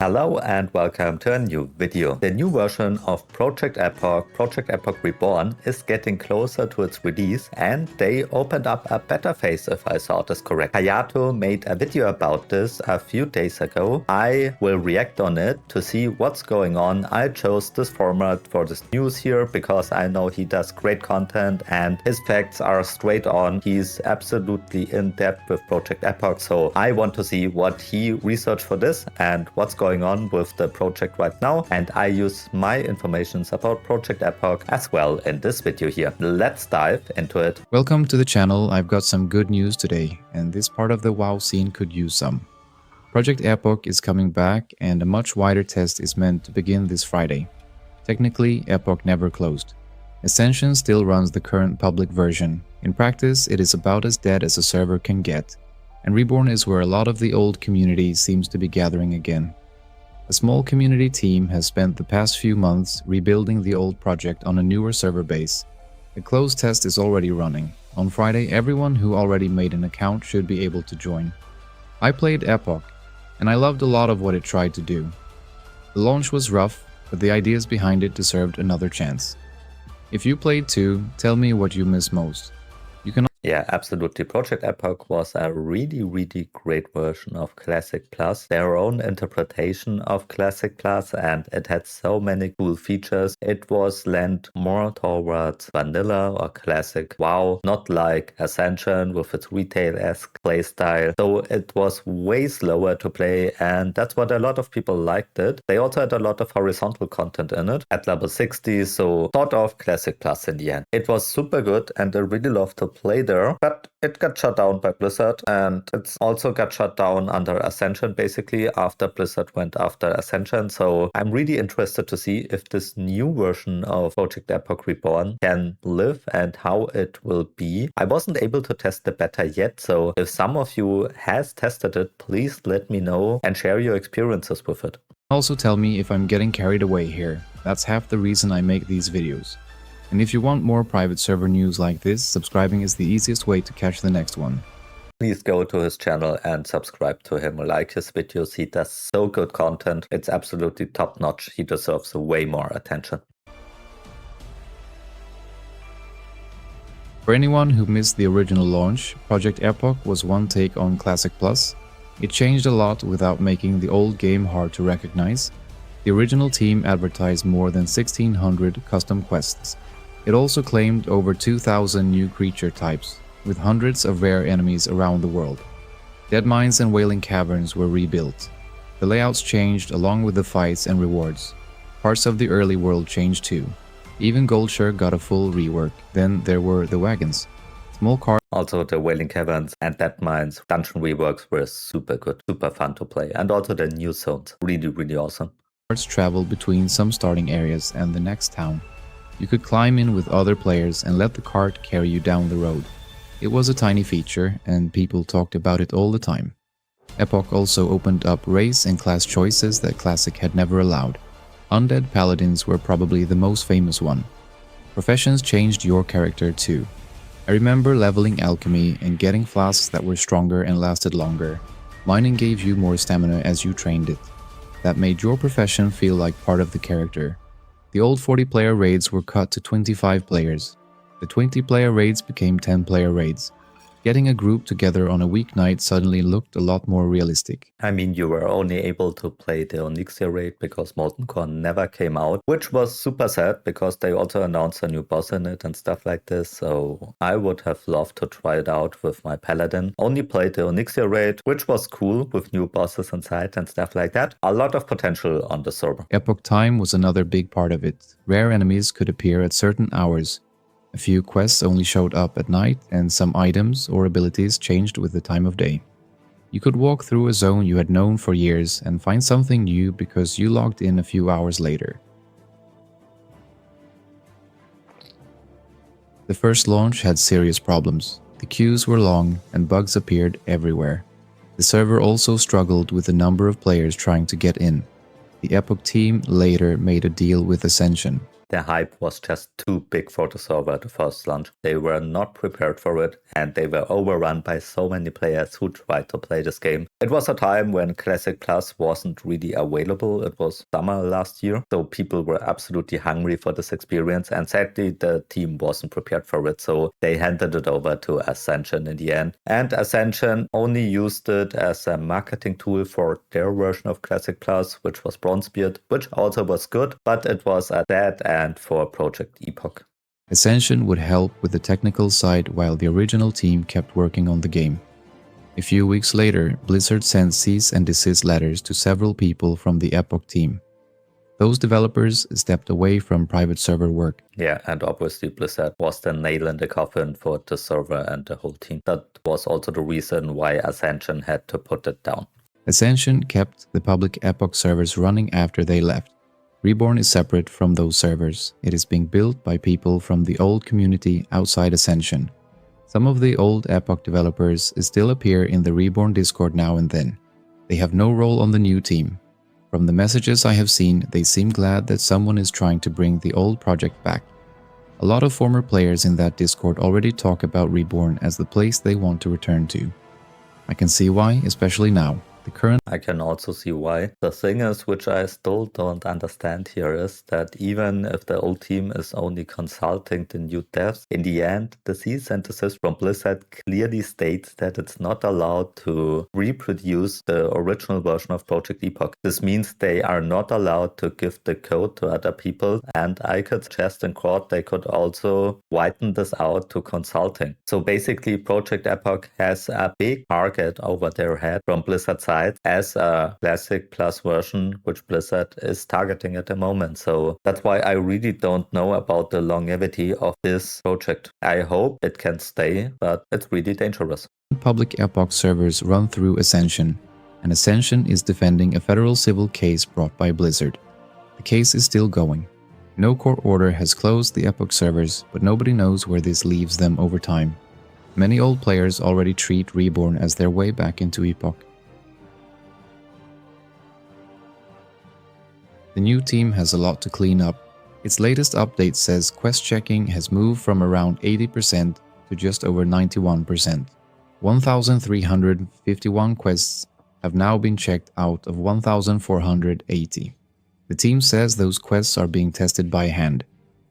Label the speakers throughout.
Speaker 1: Hello and welcome to a new video. The new version of Project Epoch Reborn, is getting closer to its release, and they opened up a beta phase if I saw this correct. Hayato made a video about this a few days ago. I will react on it to see what's going on. I chose this format for this news here because I know he does great content and his facts are straight on. He's absolutely in depth with Project Epoch, so I want to see what he researched for this and what's going on with the project right now, and I use my informations about Project Epoch as well in this video here. Let's dive into it.
Speaker 2: Welcome to the channel. I've got some good news today, and this part of the WoW scene could use some. Project Epoch is coming back, and a much wider test is meant to begin this Friday. Technically, Epoch never closed. Ascension still runs the current public version. In practice, it is about as dead as a server can get, and Reborn is where a lot of the old community seems to be gathering again. A small community team has spent the past few months rebuilding the old project on a newer server base. The closed test is already running. On Friday, everyone who already made an account should be able to join. I played Epoch, and I loved a lot of what it tried to do. The launch was rough, but the ideas behind it deserved another chance. If you played too, tell me what you miss most. You can
Speaker 1: Yeah, absolutely. Project Epoch was a really great version of Classic Plus, their own interpretation of Classic Plus, and it had so many cool features. It was lent more towards vanilla or classic WoW, not like Ascension with its retail-esque playstyle. So it was way slower to play, and that's what a lot of people liked it. They also had a lot of horizontal content in it at level 60, so sort of Classic Plus in the end. It was super good, and I really loved to play there, but it got shut down by Blizzard, and it's also got shut down under Ascension basically after Blizzard went after Ascension. So I'm really interested to see if this new version of Project Epoch Reborn can live and how it will be. I wasn't able to test the beta yet, so if some of you has tested it, please let me know and share your experiences with it.
Speaker 2: also tell me if I'm getting carried away here. That's half the reason I make these videos. And if you want more private server news like this, subscribing is the easiest way to catch the next one.
Speaker 1: Please go to his channel and subscribe to him. Like his videos, he does so good content. It's absolutely top notch. He deserves way more attention.
Speaker 2: For anyone who missed the original launch, Project Epoch was one take on Classic Plus. It changed a lot without making the old game hard to recognize. The original team advertised more than 1,600 custom quests. It also claimed over 2,000 new creature types, with hundreds of rare enemies around the world. Dead mines and wailing caverns were rebuilt. The layouts changed along with the fights and rewards. Parts of the early world changed too. Even Goldshire got a full rework. Then there were the wagons. Small cars.
Speaker 1: Also the Wailing Caverns and Dead Mines dungeon reworks were super good, super fun to play. And also the new zones, really awesome.
Speaker 2: Traveled between some starting areas and the next town. You could climb in with other players and let the cart carry you down the road. It was a tiny feature, and people talked about it all the time. Epoch also opened up race and class choices that Classic had never allowed. Undead paladins were probably the most famous one. Professions changed your character too. I remember leveling alchemy and getting flasks that were stronger and lasted longer. Mining gave you more stamina as you trained it. That made your profession feel like part of the character. The old 40-player raids were cut to 25 players. The 20-player raids became 10-player raids. Getting a group together on a weeknight suddenly looked a lot more realistic.
Speaker 1: I mean, you were only able to play the Onyxia raid because Molten Core never came out, which was super sad because they also announced a new boss in it and stuff like this, so I would have loved to try it out with my Paladin. Only played the Onyxia raid, which was cool with new bosses inside and stuff like that. A lot of potential on the server.
Speaker 2: Epoch time was another big part of it. Rare enemies could appear at certain hours. A few quests only showed up at night, and some items or abilities changed with the time of day. You could walk through a zone you had known for years and find something new because you logged in a few hours later. The first launch had serious problems. The queues were long and bugs appeared everywhere. The server also struggled with the number of players trying to get in. The Epoch team later made a deal with Ascension.
Speaker 1: The hype was just too big for the server at the first launch. They were not prepared for it, and they were overrun by so many players who tried to play this game. It was a time when Classic Plus wasn't really available. It was summer last year, so people were absolutely hungry for this experience, and sadly the team wasn't prepared for it, so they handed it over to Ascension in the end. And Ascension only used it as a marketing tool for their version of Classic Plus, which was Bronzebeard, which also was good, but it was a dead end for Project Epoch.
Speaker 2: Ascension would help with the technical side while the original team kept working on the game. A few weeks later, Blizzard sent cease and desist letters to several people from the Epoch team. Those developers stepped away from private server work.
Speaker 1: Yeah, and obviously Blizzard was the nail in the coffin for the server and the whole team. That was also the reason why Ascension had to put it down.
Speaker 2: Ascension kept the public Epoch servers running after they left. Reborn is separate from those servers. It is being built by people from the old community outside Ascension. Some of the old Epoch developers still appear in the Reborn Discord now and then. They have no role on the new team. From the messages I have seen, they seem glad that someone is trying to bring the old project back. A lot of former players in that Discord already talk about Reborn as the place they want to return to. I can see why, especially now.
Speaker 1: I can also see why. The thing is, which I still don't understand here, is that even if the old team is only consulting the new devs, in the end, the cease and desist from Blizzard clearly states that it's not allowed to reproduce the original version of Project Epoch. This means they are not allowed to give the code to other people, and I could suggest in court they could also widen this out to consulting. So basically, Project Epoch has a big target over their head from Blizzard's side as a Classic Plus version, which Blizzard is targeting at the moment. So that's why I really don't know about the longevity of this project. I hope it can stay, but it's really dangerous.
Speaker 2: Public Epoch servers run through Ascension, and Ascension is defending a federal civil case brought by Blizzard. The case is still going. No court order has closed the Epoch servers, but nobody knows where this leaves them over time. Many old players already treat Reborn as their way back into Epoch. The new team has a lot to clean up. Its latest update says quest checking has moved from around 80% to just over 91%. 1,351 quests have now been checked out of 1,480. The team says those quests are being tested by hand.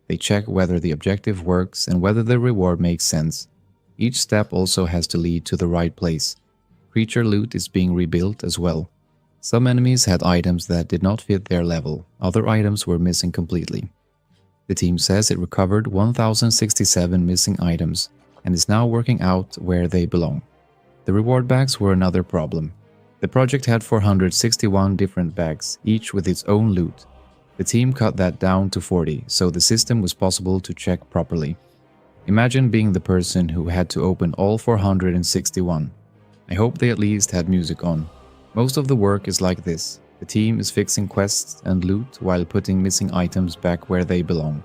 Speaker 2: They check whether the objective works and whether the reward makes sense. Each step also has to lead to the right place. Creature loot is being rebuilt as well. Some enemies had items that did not fit their level, other items were missing completely. The team says it recovered 1,067 missing items and is now working out where they belong. The reward bags were another problem. The project had 461 different bags, each with its own loot. The team cut that down to 40, so the system was possible to check properly. Imagine being the person who had to open all 461. I hope they at least had music on. Most of the work is like this. The team is fixing quests and loot while putting missing items back where they belong.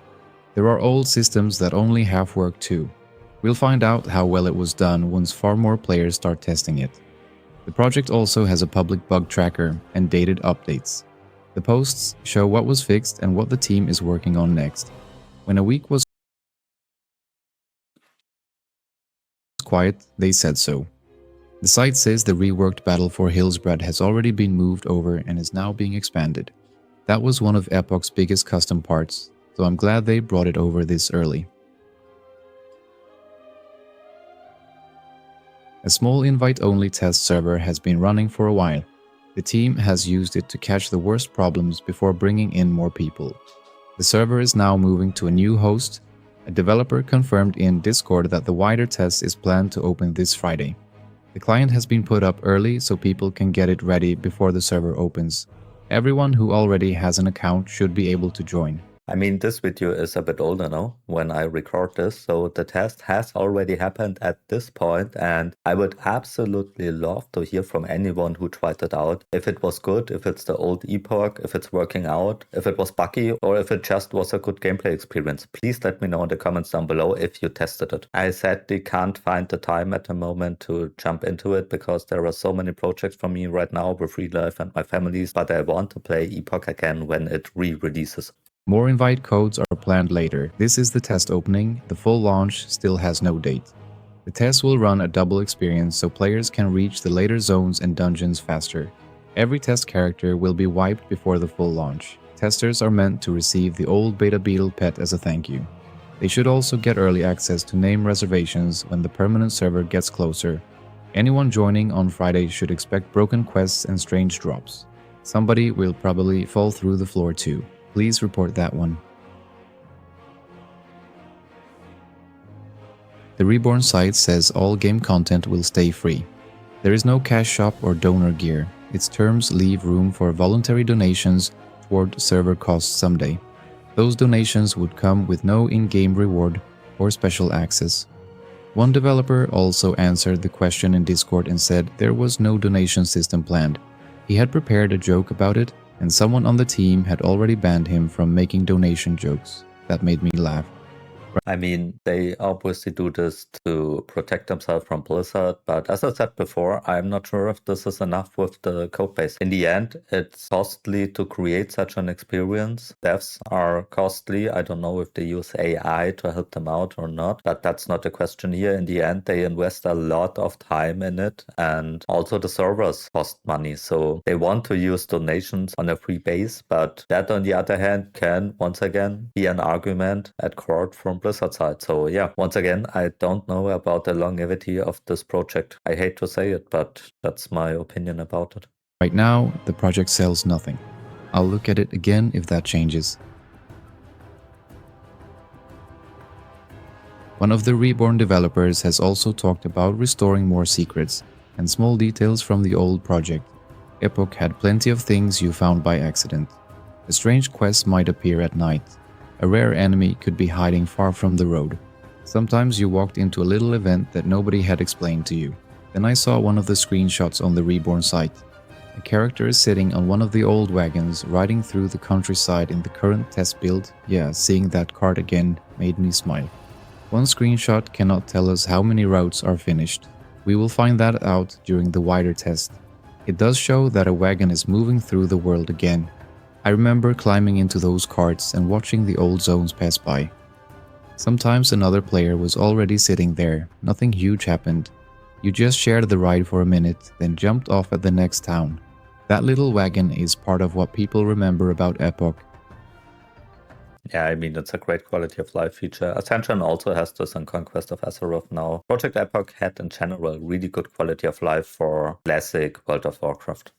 Speaker 2: There are old systems that only half work too. We'll find out how well it was done once far more players start testing it. The project also has a public bug tracker and dated updates. The posts show what was fixed and what the team is working on next. When a week was quiet, they said so. The site says the reworked battle for Hillsbrad has already been moved over and is now being expanded. That was one of Epoch's biggest custom parts, so I'm glad they brought it over this early. A small invite-only test server has been running for a while. The team has used it to catch the worst problems before bringing in more people. The server is now moving to a new host. A developer confirmed in Discord that the wider test is planned to open this Friday. The client has been put up early so people can get it ready before the server opens. Everyone who already has an account should be able to join.
Speaker 1: I mean, this video is a bit older now when I record this, so the test has already happened at this point, and I would absolutely love to hear from anyone who tried it out. If it was good, if it's the old Epoch, if it's working out, if it was buggy, or if it just was a good gameplay experience. Please let me know in the comments down below if you tested it. I sadly can't find the time at the moment to jump into it because there are so many projects for me right now with real life and my families, but I want to play Epoch again when it re-releases.
Speaker 2: More invite codes are planned later. This is the test opening. The full launch still has no date. The test will run a double experience so players can reach the later zones and dungeons faster. Every test character will be wiped before the full launch. Testers are meant to receive the old Beta Beetle pet as a thank you. They should also get early access to name reservations when the permanent server gets closer. Anyone joining on Friday should expect broken quests and strange drops. Somebody will probably fall through the floor too. Please report that one. The Reborn site says all game content will stay free. There is no cash shop or donor gear. Its terms leave room for voluntary donations toward server costs someday. Those donations would come with no in-game reward or special access. One developer also answered the question in Discord and said there was no donation system planned. He had prepared a joke about it, and someone on the team had already banned him from making donation jokes. That made me laugh.
Speaker 1: I mean, they obviously do this to protect themselves from Blizzard, but as I said before, I'm not sure if this is enough with the codebase. In the end, it's costly to create such an experience. Devs are costly. I don't know if they use AI to help them out or not, but that's not the question here. In the end, they invest a lot of time in it, and also the servers cost money. So they want to use donations on a free base, but that on the other hand can once again be an argument at court from Blizzard side. So yeah, once again, I don't know about the longevity of this project. I hate to say it, but that's my opinion about it.
Speaker 2: Right now, the project sells nothing. I'll look at it again if that changes. One of the Reborn developers has also talked about restoring more secrets and small details from the old project. Epoch had plenty of things you found by accident. A strange quest might appear at night. A rare enemy could be hiding far from the road. Sometimes you walked into a little event that nobody had explained to you. Then I saw one of the screenshots on the Reborn site. A character is sitting on one of the old wagons riding through the countryside in the current test build. Yeah, seeing that card again made me smile. One screenshot cannot tell us how many routes are finished. We will find that out during the wider test. It does show that a wagon is moving through the world again. I remember climbing into those carts and watching the old zones pass by. Sometimes another player was already sitting there, nothing huge happened. You just shared the ride for a minute, then jumped off at the next town. That little wagon is part of what people remember about Epoch.
Speaker 1: Yeah, I mean, it's a great quality of life feature. Ascension also has this in Conquest of Azeroth now. Project Epoch had in general really good quality of life for classic World of Warcraft.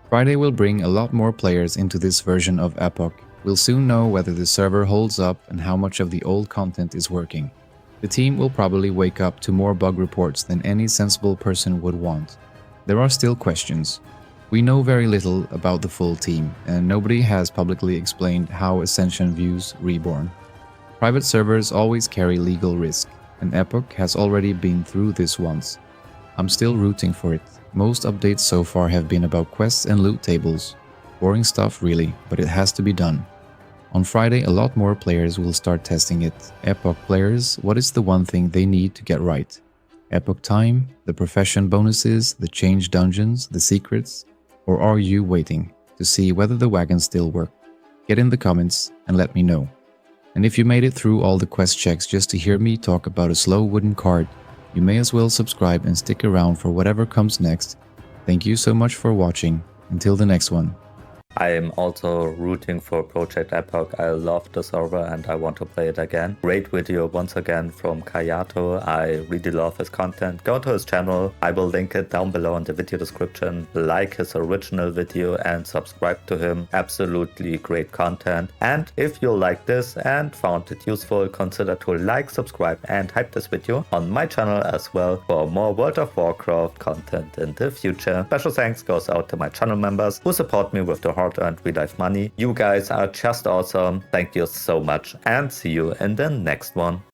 Speaker 2: Friday will bring a lot more players into this version of Epoch. We'll soon know whether the server holds up and how much of the old content is working. The team will probably wake up to more bug reports than any sensible person would want. There are still questions. We know very little about the full team, and nobody has publicly explained how Ascension views Reborn. Private servers always carry legal risk, and Epoch has already been through this once. I'm still rooting for it. Most updates so far have been about quests and loot tables. Boring stuff really, but it has to be done. On Friday, a lot more players will start testing it. Epoch players, what is the one thing they need to get right? Epoch time, the profession bonuses, the change dungeons, the secrets? Or are you waiting to see whether the wagons still work? Get in the comments and let me know. And if you made it through all the quest checks just to hear me talk about a slow wooden card, you may as well subscribe and stick around for whatever comes next. Thank you so much for watching. Until the next one.
Speaker 1: I am also rooting for Project Epoch. I love the server and I want to play it again. Great video once again from Kayato. I really love his content. Go to his channel. I will link it down below in the video description. Like his original video and subscribe to him. Absolutely great content. And if you like this and found it useful, consider to like, subscribe and hype this video on my channel as well for more World of Warcraft content in the future. Special thanks goes out to my channel members who support me with the hard-earned real-life money. You guys are just awesome. Thank you so much and see you in the next one.